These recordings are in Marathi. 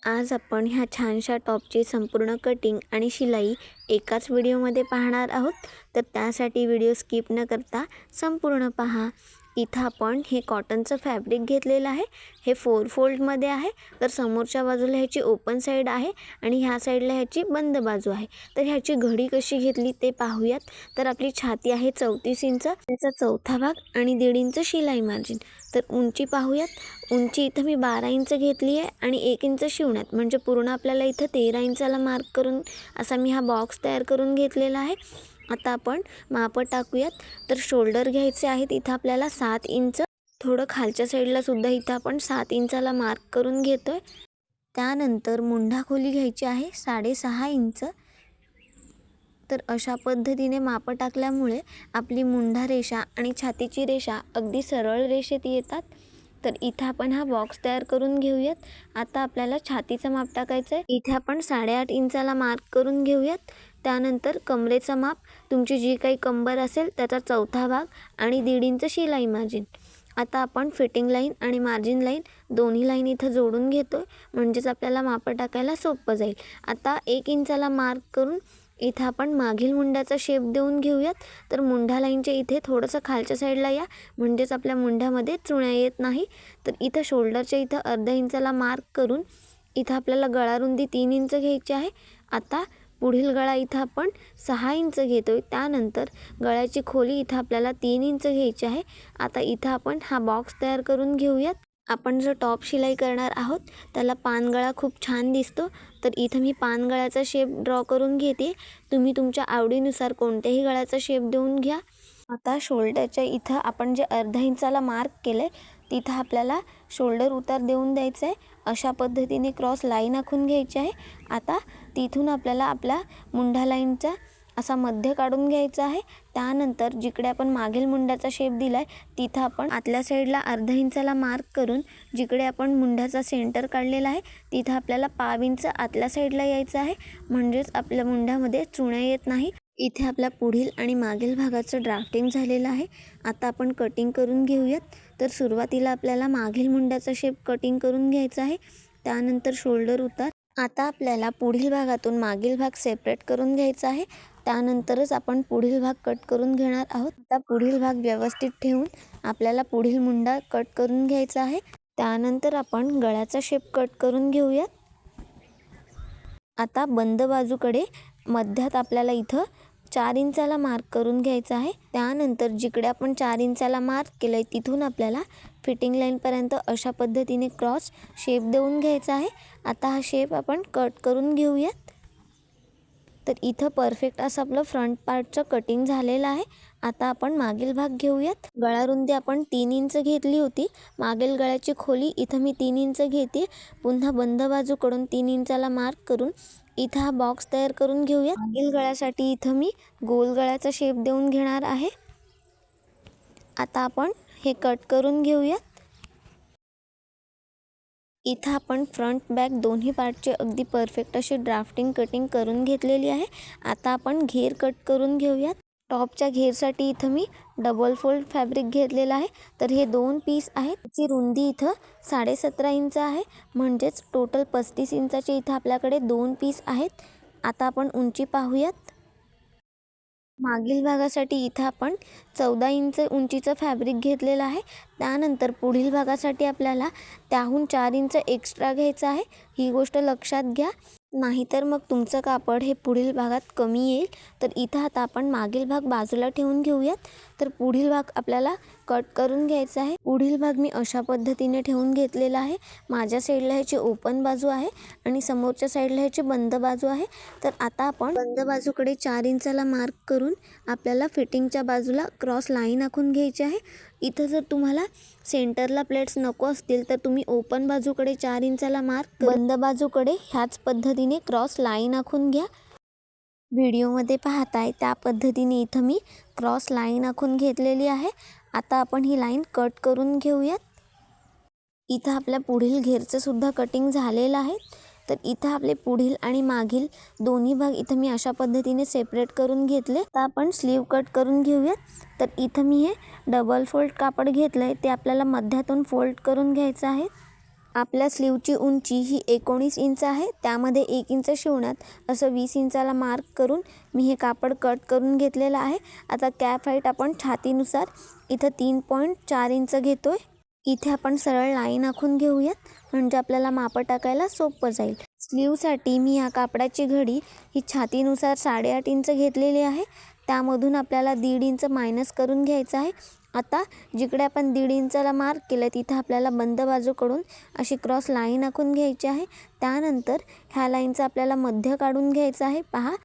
आज आपण ह्या छानशा टॉपची संपूर्ण कटिंग आणि शिलाई एकाच व्हिडिओमध्ये पाहणार आहोत. तर त्यासाठी व्हिडिओ स्किप न करता संपूर्ण पहा. इथं आपण हे कॉटनचं फॅब्रिक घेतलेलं आहे. हे 4 फोल्डमध्ये आहे. तर समोरच्या बाजूला ह्याची ओपन साईड आहे आणि ह्या साईडला ह्याची बंद बाजू आहे. तर ह्याची घडी कशी घेतली ते पाहूयात. तर आपली छाती आहे 34 इंच, त्याचा चौथा भाग आणि 1.5 इंच शिलाई मार्जिन. तर उंची पाहूयात. उंची इथं मी 12 इंच घेतली आहे आणि 1 इंच शिवण्यात, म्हणजे पूर्ण आपल्याला इथं 13 इंचाला मार्क करून असा मी हा बॉक्स तयार करून घेतलेला आहे. आता आपण माप टाकूयात. तर शोल्डर घ्यायचे आहेत इथं आपल्याला 7 इंच. थोडं खालच्या साईडला सुद्धा इथं आपण 7 इंचाला मार्क करून घेतोय. त्यानंतर मुंढा खोली घ्यायची आहे 6.5 इंच. तर अशा पद्धतीने माप टाकल्यामुळे आपली मुंढा रेषा आणि छातीची रेषा अगदी सरळ रेषेत येतात. तर इथं आपण हा बॉक्स तयार करून घेऊयात. आता आपल्याला छातीचं माप टाकायचं आहे. इथे आपण 8.5 इंचाला मार्क करून घेऊयात. त्यानंतर कमरेचं माप, तुमची जी काही कंबर असेल त्याचा चौथा भाग आणि 1.5 इंच शिलाई मार्जिन. आता आपण फिटिंग लाईन आणि मार्जिन लाईन दोन्ही लाईन इथं जोडून घेतोय, म्हणजेच आपल्याला माप टाकायला सोपं जाईल. आता 1 इंचाला मार्क करून इथं आपण मागील मुंड्याचा शेप देऊन घेऊयात. तर मुंढा लाईनच्या इथे थोडंसं खालच्या साईडला या, म्हणजेच आपल्या मुंढ्यामध्ये चुण्या येत नाही. तर इथं शोल्डरच्या इथं अर्धा इंचाला मार्क करून इथं आपल्याला गळा रुंदी 3 इंच घ्यायची आहे. आता पुढील गळा इथं आपण 6 इंच घेतोय. त्यानंतर गळ्याची खोली इथं आपल्याला 3 इंच घ्यायची आहे. आता इथं आपण हा बॉक्स तयार करून घेऊयात. आपण जो टॉप शिलाई करणार आहोत त्याला पानगळा खूप छान दिसतो. तर इथं मी पानगळ्याचा शेप ड्रॉ करून घेते. तुम्ही तुमच्या आवडीनुसार कोणत्याही गळ्याचा शेप देऊन घ्या. आता शोल्डरच्या इथं आपण जे अर्धा इंचाला मार्क केलं आहे तिथं आपल्याला शोल्डर उतार देऊन द्यायचं आहे. अशा पद्धतीने क्रॉस लाईन आखून घ्यायची आहे. आता तिथून आपल्याला आपल्या मुंढा लाईनचा असा मध्य काढून घ्यायचा आहे. त्यानंतर जिकडे आपण मागील मुंड्याचा शेप दिला आहे तिथं आपण आतल्या साईडला अर्धा इंचाला मार्क करून जिकडे आपण मुंढ्याचा सेंटर काढलेला आहे तिथं आपल्याला पाव इंच आतल्या साईडला यायचं आहे, म्हणजेच आपल्या मुंढ्यामध्ये चुण्या येत नाही. इथे आपल्या पुढील आणि मागील भागाचं ड्राफ्टिंग झालेलं आहे. आता आपण कटिंग करून घेऊयात. तर सुरुवातीला आपल्याला मागील मुंड्याचा शेप कटिंग करून घ्यायचा आहे. त्यानंतर शोल्डर उतार. आता आपल्याला पुढील भागातून मागील भाग सेपरेट करून घ्यायचा आहे. त्यानंतरच आपण पुढील भाग कट करून घेणार आहोत. आता पुढील भाग व्यवस्थित ठेवून आपल्याला पुढील मुंडा कट करून घ्यायचा आहे. त्यानंतर आपण गळ्याचा शेप कट करून घेऊयात. आता बंद बाजूकडे मध्यात आपल्याला इथं 4 इंचाला मार्क करून घ्यायचा आहे. त्यानंतर जिकडे आपण 4 इंचाला मार्क केलं आहे तिथून आपल्याला फिटिंग लाईनपर्यंत अशा पद्धतीने क्रॉस शेप देऊन घ्यायचा आहे. आता हा शेप आपण कट करून घेऊयात. तर इथं परफेक्ट असं आपलं फ्रंट पार्टचं कटिंग झालेलं आहे. आता आपण मागील भाग घेऊयात. गळा रुंदी आपण 3 इंच घेतली होती. मागील गळ्याची खोली इथं मी 3 इंच घेते. पुन्हा बंद बाजूकडून 3 इंचाला मार्क करून इथं हा बॉक्स तयार करून घेऊयात. मागील गळ्यासाठी इथं मी गोल गळ्याचा शेप देऊन घेणार आहे. आता आपण हे कट करून घेऊयात. इथं आपण फ्रंट बॅक दोन्ही पार्टचे अगदी परफेक्ट अशी ड्राफ्टिंग कटिंग करून घेतलेली आहे. आता आपण घेर कट करून घेऊयात. टॉपच्या घेरसाठी इथं मी डबल फोल्ड फॅब्रिक घेतलेला आहे. तर हे 2 पीस आहेत. त्याची रुंदी इथं 17.5 इंच आहे, म्हणजेच टोटल 35 इंचाचे इथं आपल्याकडे 2 पीस आहेत. आता आपण उंची पाहूयात. मागील भागासाठी इथं आपण 14 इंच उंचीचं फॅब्रिक घेतलेलं आहे. त्यानंतर पुढील भागासाठी आपल्याला त्याहून 4 इंच एक्स्ट्रा घ्यायचं आहे. ही गोष्ट लक्षात घ्या, नाहीतर मग तुमचं कापड हे पुढील भागात कमी येईल. तर इथं आता आपण मागील भाग बाजूला ठेवून घेऊयात. तर पुढील भाग आपल्याला कट करून घ्यायचा आहे. पुढील भाग मी अशा पद्धतीने ठेवून घेतलेला आहे. माझ्या साईडला ह्याची ओपन बाजू आहे आणि समोरच्या साईडला ह्याची बंद बाजू आहे. तर आता आपण बंद बाजूकडे 4 इंचाला मार्क करून आपल्याला फिटिंगच्या बाजूला क्रॉस लाईन आखून घ्यायची आहे. इथं जर तुम्हाला सेंटरला प्लेट्स नको असतील तर तुम्ही ओपन बाजूकडे 4 इंचाला मार्क, बंद बाजूकडे ह्याच पद्धतीने क्रॉस लाईन आखून घ्या. व्हिडिओमध्ये पाहताय त्या पद्धतीने इथं मी क्रॉस लाईन आखून घेतलेली आहे. आता आपण ही लाईन कट करून घेऊयात. इथं आपल्या पुढील घेरचं सुद्धा कटिंग झालेलं आहे. तर इथं आपले पुढील आणि मागील दोन्ही भाग इथं मी अशा पद्धतीने सेपरेट करून घेतले. आता आपण स्लीव कट करून घेऊयात. तर इथं मी हे डबल फोल्ड कापड घेतलं आहे, ते आपल्याला मध्यातून फोल्ड करून घ्यायचं आहे. आपल्या स्लीवची उंची ही 19 इंच आहे, त्यामध्ये 1 इंच शिवण्यात असं 20 इंचाला मार्क करून मी हे कापड कट करून घेतलेलं आहे. आता कॅप हाईट आपण छातीनुसार इथं 3.4 इंच घेतोय. इथे आपण सरळ लाईन आखून घेऊयात, म्हणजे आपल्याला माप टाकायला सोपं जाईल. स्लीवसाठी मी या कापडाची घडी ही छातीनुसार 8.5 इंच घेतलेली आहे. त्यामधून आपल्याला 1.5 इंच मायनस करून घ्यायचं आहे. आता जिकडे आपण 1.5 इंचाला मार्क केलं तिथं आपल्याला बंद बाजूकडून अशी क्रॉस लाईन आखून घ्यायची आहे. त्यानंतर ह्या लाईनचा आपल्याला मध्य काढून घ्यायचा आहे. पहा,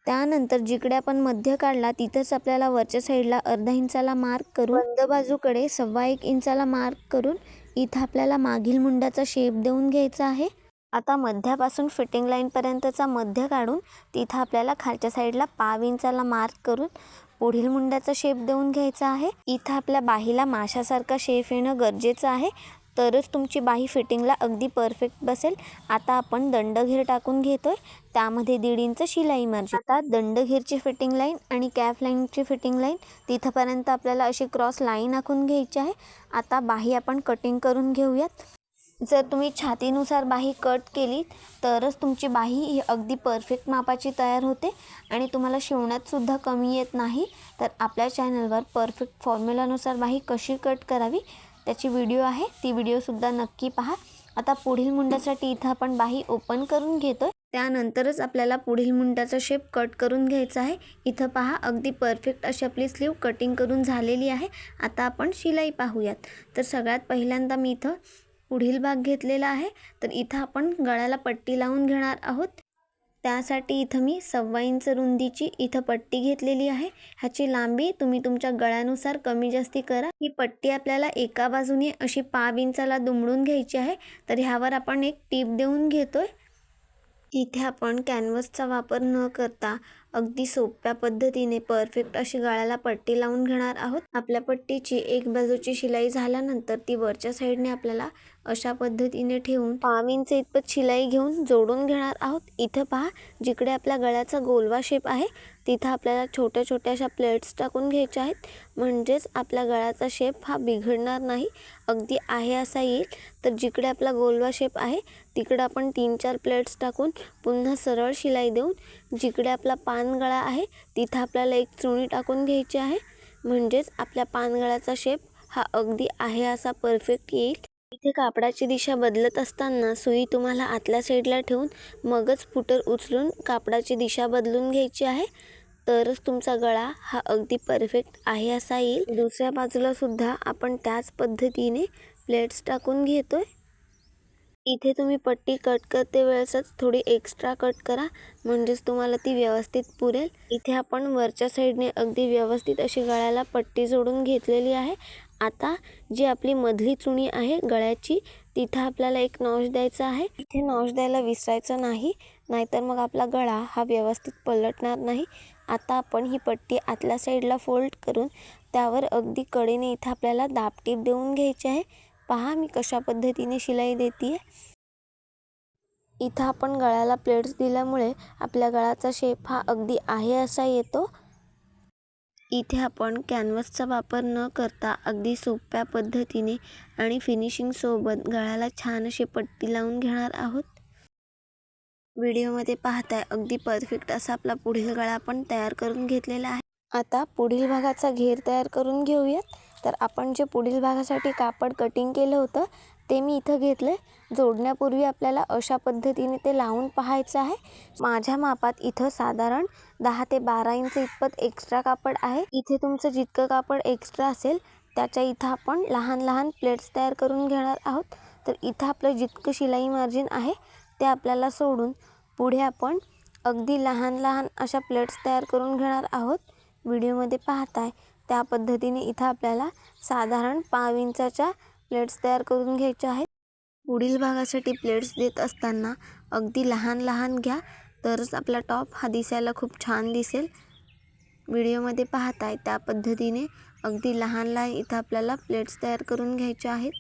त्यानंतर जिकडे आपण मध्य काढला तिथंच आपल्याला वरच्या साईडला अर्धा इंचाला मार्क करून बंद बाजूकडे 1.25 इंचाला मार्क करून इथं आपल्याला मागील मुंड्याचा शेप देऊन घ्यायचा आहे. आता मध्यापासून फिटिंग लाईनपर्यंतचा मध्य काढून तिथं आपल्याला खालच्या साईडला 1/2 इंचाला मार्क करून पुढील मुंड्याचा शेप देऊन घ्यायचा आहे. इथं आपल्या बाहीला माशासारखा शेप येणं गरजेचं आहे, तरच तुमची बाही फिटिंगला अगदी परफेक्ट बसेल. आता आपण दंडघेर टाकून घेतोय, त्यामध्ये 1.5 इंच शिलाई मार्जिन. आता दंडघेरची फिटिंग लाईन आणि कॅफ लाईनची फिटिंग लाईन तिथंपर्यंत आपल्याला अशी क्रॉस लाईन आखून घ्यायची आहे. आता बाही आपण कटिंग करून घेऊयात. जर तुम्ही छातीनुसार बाही कट केली तरच तुमची बाही ही अगदी परफेक्ट मापाची तयार होते आणि तुम्हाला शिवण्यात सुद्धा कमी येत नाही. तर आपल्या चॅनलवर परफेक्ट फॉर्म्युलानुसार बाही कशी कट करावी त्याची व्हिडिओ आहे, ती व्हिडिओसुद्धा नक्की पहा. आता पुढील मुंड्यासाठी इथं आपण बाही ओपन करून घेतोय, त्यानंतरच आपल्याला पुढील मुंड्याचा शेप कट करून घ्यायचा आहे. इथं पहा, अगदी परफेक्ट अशी आपली स्लीव कटिंग करून झालेली आहे. आता आपण शिलाई पाहूयात. तर सगळ्यात पहिल्यांदा मी इथं पुढील भाग घेतलेला आहे, तर इथं आपण गळ्याला पट्टी लावून घेणार आहोत. त्यासाठी इथं मी 1.25 इंच रुंदीची इथं पट्टी घेतलेली आहे. ह्याची लांबी तुम्ही तुमच्या गळ्यानुसार कमी जास्ती करा. ही पट्टी आपल्याला एका बाजूने अशी 1/2 इंचाला दुमडून घ्यायची आहे. तर ह्यावर आपण एक टीप देऊन घेतोय. इथे आपण कॅनव्हसचा वापर न करता अगदी सोप्या पद्धतीने परफेक्ट अशी गळ्याला पट्टी लावून घेणार आहोत. आपल्या पट्टीची एक बाजूची शिलाई झाल्यानंतर ती वरच्या साईडने आपल्याला अशा पद्धतीने ठेवून 1/2 इंच इतपत शिलाई घेऊन जोडून घेणार आहोत. इथं पहा, जिकडे आपल्या गळ्याचा गोलवा शेप आहे तिथं आपल्याला छोट्या छोट्या अशा प्लेट्स टाकून घ्यायच्या आहेत, म्हणजेच आपल्या गळ्याचा शेप हा बिघडणार नाही, अगदी आहे असा येईल. तर जिकडे आपला गोलवा शेप आहे तिकडे आपण 3-4 प्लेट्स टाकून पुन्हा सरळ शिलाई देऊन जिकडे आपला पानगळा आहे तिथं आपल्याला एक चुणी टाकून घ्यायची आहे, म्हणजेच आपल्या पानगळ्याचा शेप हा अगदी आहे असा परफेक्ट येईल. इथे कापडाची दिशा बदलत असताना सुई तुम्हाला आतल्या साईडला ठेवून मगच फुटर उचलून कापडाची दिशा बदलून घ्यायची आहे, तरच तुमचा गळा हा अगदी परफेक्ट आहे असा येईल. दुसऱ्या बाजूला सुद्धा आपण त्याच पद्धतीने प्लेट्स टाकून घेतोय. इथे तुम्ही पट्टी कट करते वेळेसच थोडी एक्स्ट्रा कट करा, म्हणजेच तुम्हाला ती व्यवस्थित पुरेल. इथे आपण वरच्या साईडने अगदी व्यवस्थित अशी गळ्याला पट्टी जोडून घेतलेली आहे. आता जी आपली मधली चुणी आहे गळ्याची तिथं आपल्याला एक नॉच द्यायचा आहे. इथे नॉच द्यायला विसरायचं नाही, नाहीतर मग आपला गळा हा व्यवस्थित पलटणार नाही. आता आपण ही पट्टी आतल्या साईडला फोल्ड करून त्यावर अगदी कडेने इथं आपल्याला दाबटीप देऊन घ्यायची आहे. पहा मी कशा पद्धतीने शिलाई देते आहे. इथं आपण गळ्याला प्लेट्स दिल्यामुळे आपल्या गळ्याचा शेप हा अगदी आहे असा येतो. इथे आपण कॅनव्हसचा वापर न करता अगदी सोप्या पद्धतीने आणि फिनिशिंगसोबत गळ्याला छान अशी पट्टी लावून घेणार आहोत. व्हिडिओमध्ये पाहताय अगदी परफेक्ट असा आपला पुढील गळा आपण तयार करून घेतलेला आहे. आता पुढील भागाचा घेर तयार करून घेऊयात. तर आपण जे पुढील भागासाठी कापड कटिंग केलं होतं ते मी इथं घेतलं. जोडण्यापूर्वी आपल्याला अशा पद्धतीने ते लावून पाहायचं आहे. माझ्या मापात इथं साधारण 10 ते 12 इंच इतपत एक्स्ट्रा कापड आहे. इथे तुमचं जितकं कापड एक्स्ट्रा असेल त्याच्या इथं आपण लहान लहान प्लेट्स तयार करून घेणार आहोत. तर इथं आपलं जितकं शिलाई मार्जिन आहे ते आपल्याला सोडून पुढे आपण अगदी लहान लहान अशा प्लेट्स तयार करून घेणार आहोत. व्हिडिओमध्ये पाहताय त्या पद्धतीने इथं आपल्याला साधारण 1/2 इंचाच्या प्लेट्स तयार करून घ्यायच्या आहेत. पुढील भागासाठी प्लेट्स देत असताना अगदी लहान लहान घ्या, तरच आपला टॉप हा दिसायला खूप छान दिसेल. व्हिडिओमध्ये पाहताय त्या पद्धतीने अगदी लहान लहान इथं आपल्याला प्लेट्स तयार करून घ्यायच्या आहेत.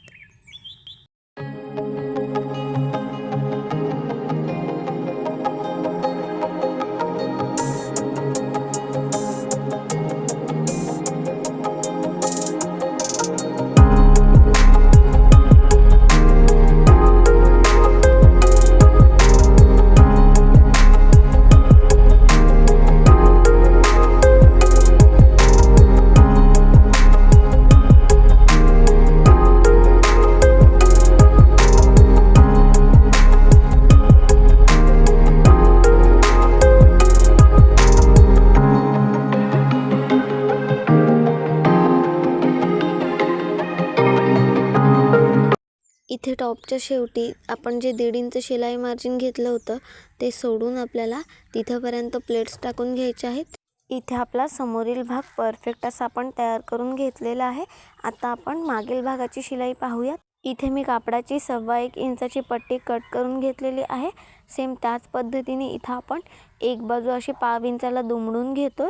टॉपच्या शेवटी आपण जे 1.5 इंच शिलाई मार्जिन घेतलं होतं ते सोडून आपल्याला तिथंपर्यंत प्लेट्स टाकून घ्यायचे आहेत. इथे आपला समोरील भाग परफेक्ट असा आपण तयार करून घेतलेला आहे. आता आपण मागील भागाची शिलाई पाहूयात. इथे मी कापडाची 1.25 इंचाची पट्टी कट करून घेतलेली आहे. सेम त्याच पद्धतीने इथं आपण एक बाजू अशी 1/2 इंचाला दुमडून घेतोय.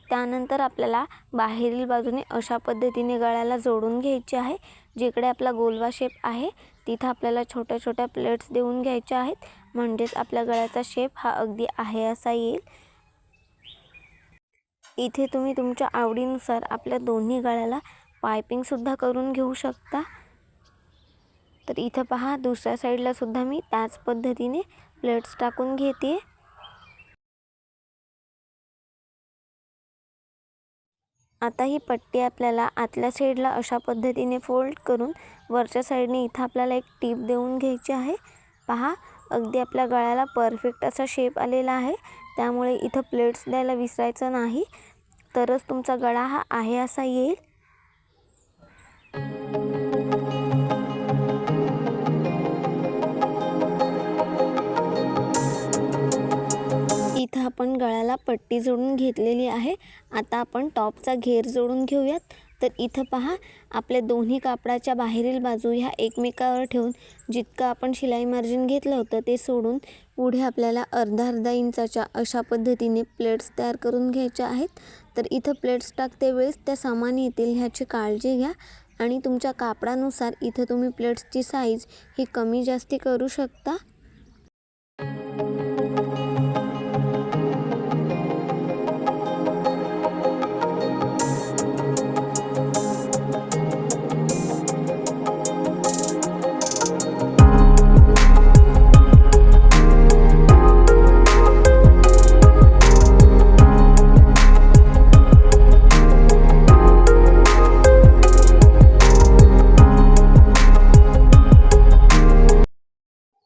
त्यानंतर आपल्याला बाहेरील बाजूने अशा पद्धतीने गळ्याला जोडून घ्यायचे आहे. जिकडे आपला गोलवा शेप आहे तिथं आपल्याला छोट्या छोट्या प्लेट्स देऊन घ्यायच्या आहेत, म्हणजेच आपल्या गळ्याचा शेप हा अगदी आहे असा येईल. इथे तुम्ही तुमच्या आवडीनुसार आपल्या दोन्ही गळ्याला पायपिंग सुद्धा करून घेऊ शकता. तर इथं पहा, दुसऱ्या साईडला सुद्धा मी त्याच पद्धतीने प्लेट्स टाकून घेते. आता ही पट्टी आपल्याला आतल्या साईडला अशा पद्धतीने फोल्ड करून वरच्या साईडने इथं आपल्याला एक टीप देऊन घ्यायची आहे. पहा, अगदी आपल्या गळ्याला परफेक्ट असा शेप आलेला आहे. त्यामुळे इथं प्लेट्स द्यायला विसरायचं नाही, तरच तुमचा गळा हा आहे असा येईल. इथं आपण गळ्याला पट्टी जोडून घेतलेली आहे. आता आपण टॉपचा घेर जोडून घेऊयात. तर इथं पहा, आपल्या दोन्ही कापडाच्या बाहेरील बाजू ह्या एकमेकावर ठेवून जितकं आपण शिलाई मार्जिन घेतलं होतं ते सोडून पुढे आपल्याला अर्धा इंचाच्या अशा पद्धतीने प्लेट्स तयार करून घ्यायच्या आहेत. तर इथं प्लेट्स टाकते वेळेस त्या समान येतील ह्याची काळजी घ्या आणि तुमच्या कापडानुसार इथं तुम्ही प्लेट्सची साईज ही कमी जास्ती करू शकता.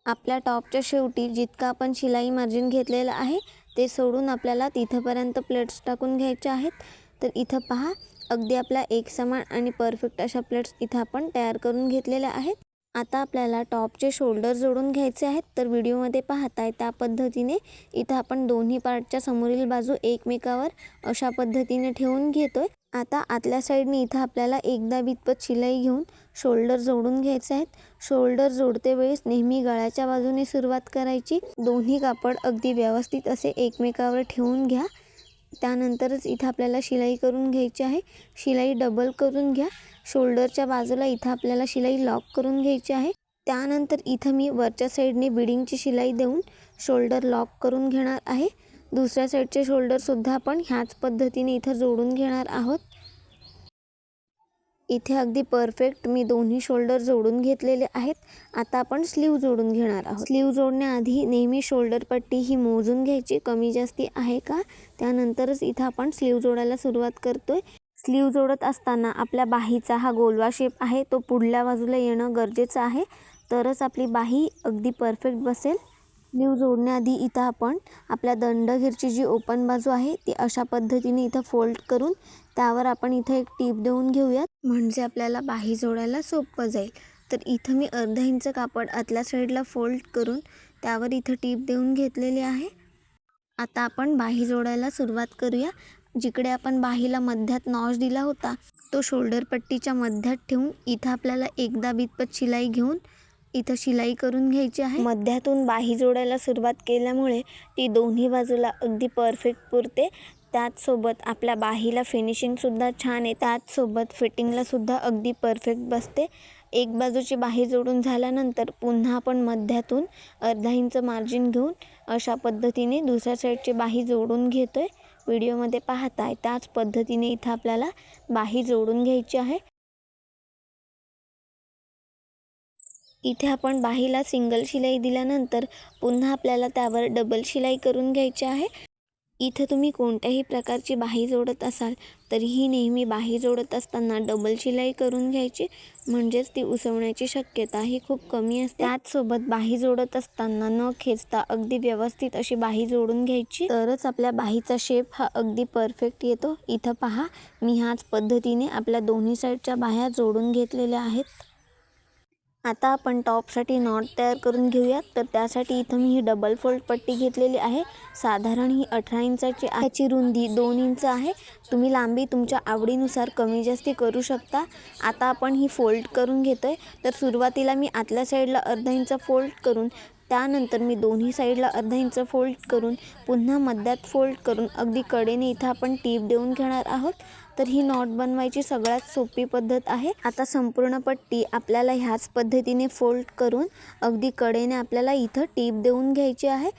आपल्या टॉपच्या शेवटी जितका आपण शिलाई मार्जिन घेतलेलं आहे ते सोडून आपल्याला तिथंपर्यंत प्लेट्स टाकून घ्यायच्या आहेत. तर इथं पहा, अगदी आपल्या एकसमान आणि परफेक्ट अशा प्लेट्स इथं आपण तयार करून घेतलेल्या आहेत. आता आपल्याला टॉपचे शोल्डर जोडून घ्यायचे आहेत. तर व्हिडिओमध्ये पाहताय त्या पद्धतीने इथं आपण दोन्ही पार्टच्या समोरील बाजू एकमेकावर अशा पद्धतीने ठेवून घेतोय. आता आतल्या साईडने इथं आपल्याला एकदा बितपत शिलाई घेऊन शोल्डर जोडून घ्यायचे आहेत. शोल्डर जोडते वेळेस नेहमी गळ्याच्या बाजूने सुरुवात करायची. दोन्ही कापड अगदी व्यवस्थित असे एकमेकावर ठेवून घ्या. त्यानंतरच इथं आपल्याला शिलाई करून घ्यायची आहे. शिलाई डबल करून घ्या. शोल्डरच्या बाजूला इथं आपल्याला शिलाई लॉक करून घ्यायची आहे. त्यानंतर इथं मी वरच्या साईडने बिडिंगची शिलाई देऊन शोल्डर लॉक करून घेणार आहे. दुसऱ्या साईडचे शोल्डरसुद्धा आपण ह्याच पद्धतीने इथं जोडून घेणार आहोत. इथे अगदी परफेक्ट मी दोन्ही शोल्डर जोडून घेतलेले आहेत. आता आपण स्लीव जोडून घेणार आहोत. स्लीव जोडण्याआधी नेहमी शोल्डर पट्टी ही मोजून घ्यायची, कमी जास्ती आहे का, त्यानंतरच इथं आपण स्लीव जोडायला सुरुवात करतोय. स्लीव जोडत असताना आपल्या बाहीचा हा गोलवा शेप आहे तो पुढल्या बाजूला येणं गरजेचं आहे, तरच आपली बाही अगदी परफेक्ट बसेल. स्लीव जोडण्याआधी इथं आपण आपल्या दंडघेरची जी ओपन बाजू आहे ती अशा पद्धतीने इथं फोल्ड करून त्यावर आपण इथं एक टीप देऊन घेऊयात, म्हणजे आपल्याला बाही जोडायला सोपं जाईल. तर इथं मी अर्धा इंच कापड आतल्या साईडला फोल्ड करून त्यावर इथं टीप देऊन घेतलेली आहे. आता आपण बाही जोडायला सुरुवात करूया. जिकडे आपण बाहीला मध्यात नॉच दिला होता तो शोल्डर पट्टीच्या मध्यात ठेवून इथं आपल्याला एकदा बितपत शिलाई घेऊन इथं शिलाई करून घ्यायची आहे. मध्यातून बाही जोडायला सुरुवात केल्यामुळे ती दोन्ही बाजूला अगदी परफेक्ट पुरते. त्याचसोबत आपल्या बाहीला फिनिशिंगसुद्धा छान आहे. त्याचसोबत फिटिंगलासुद्धा अगदी परफेक्ट बसते. एक बाजूची बाही जोडून झाल्यानंतर पुन्हा आपण मध्यातून अर्धा इंच मार्जिन घेऊन अशा पद्धतीने दुसऱ्या साईडची बाही जोडून घेतोय. व्हिडिओमध्ये पाहताय त्याच पद्धतीने इथं आपल्याला बाही जोडून घ्यायची आहे. इथे आपण बाहीला सिंगल शिलाई दिल्यानंतर पुन्हा आपल्याला त्यावर डबल शिलाई करून घ्यायची आहे. इथं तुम्ही कोणत्याही प्रकारची बाही जोडत असाल तरीही नेहमी बाही जोडत असताना डबल शिलाई करून घ्यायची, म्हणजेच ती उसवण्याची शक्यता ही खूप कमी असते. त्याचसोबत बाही जोडत असताना न खेचता अगदी व्यवस्थित अशी बाही जोडून घ्यायची, तरच आपल्या बाहीचा शेप हा अगदी परफेक्ट येतो. इथं पहा, मी ह्याच पद्धतीने आपल्या दोन्ही साईडच्या बाह्या जोडून घेतलेल्या आहेत. आता आपण टॉपसाठी नॉट तयार करून घेऊयात. तर त्यासाठी इथं मी ही डबल फोल्ड पट्टी घेतलेली आहे. साधारण ही 18 इंचाची आहे. याची रुंदी 2 इंच आहे. तुम्ही लांबी तुमच्या आवडीनुसार कमी जास्ती करू शकता. आता आपण ही फोल्ड करून घेतोय. तर सुरुवातीला मी आतल्या साईडला अर्धा इंच फोल्ड करून, त्यानंतर मी दोन्ही साईडला अर्धा इंच फोल्ड करून, पुन्हा मध्यात फोल्ड करून अगदी कडेने इथं आपण टीप देऊन घेणार आहोत. तर ही नॉट बनवायची सगळ्यात सोपी पद्धत आहे. आता संपूर्ण पट्टी आपल्याला ह्याच पद्धतीने फोल्ड करून अगदी कडेने आपल्याला इथं टीप देऊन घ्यायची आहे.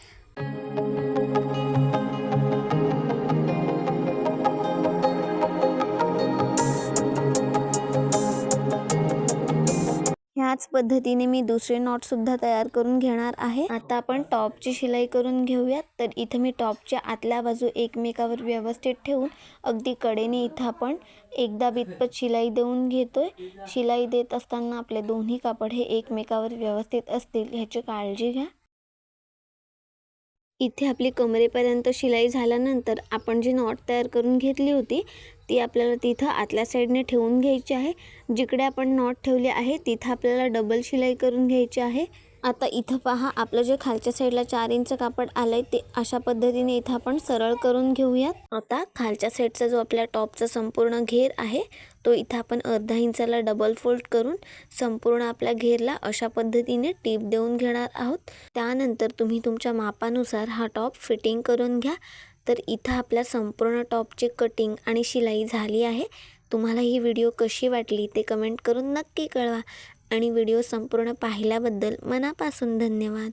ह्याच पद्धतीने मी दुसरे नॉटसुद्धा तयार करून घेणार आहे. आता आपण टॉपची शिलाई करून घेऊयात. तर इथं मी टॉपच्या आतल्या बाजू एकमेकावर व्यवस्थित ठेवून अगदी कडेने इथं आपण एकदा बितपत शिलाई देऊन घेतोय. शिलाई देत असताना आपले दोन्ही कापड हे एकमेकावर व्यवस्थित असतील ह्याची काळजी घ्या. इथे आपली कमरेपर्यंत शिलाई झाल्यानंतर आपण जी नॉट तयार करून घेतली होती ती आपल्याला तिथं आतल्या साईडने ठेवून घ्यायची आहे. जिकडे आपण नॉट ठेवली आहे तिथं आपल्याला डबल शिलाई करून घ्यायची आहे. आता इथं पहा, आपलं जे खालच्या साईडला 4 इंच कापड आलंय ते अशा पद्धतीने इथं आपण सरळ करून घेऊयात. आता खालच्या साईडचा जो आपल्या टॉपचा संपूर्ण घेर आहे तो इथं आपण अर्धा इंचाला डबल फोल्ड करून संपूर्ण आपल्या घेरला अशा पद्धतीने टीप देऊन घेणार आहोत. त्यानंतर तुम्ही तुमच्या मापानुसार हा टॉप फिटिंग करून घ्या. तर इथं आपल्या संपूर्ण टॉपची कटिंग आणि शिलाई झाली आहे. तुम्हाला ही व्हिडिओ कशी वाटली ते कमेंट करून नक्की कळवा आणि व्हिडिओ संपूर्ण पाहिल्याबद्दल मनापासून धन्यवाद.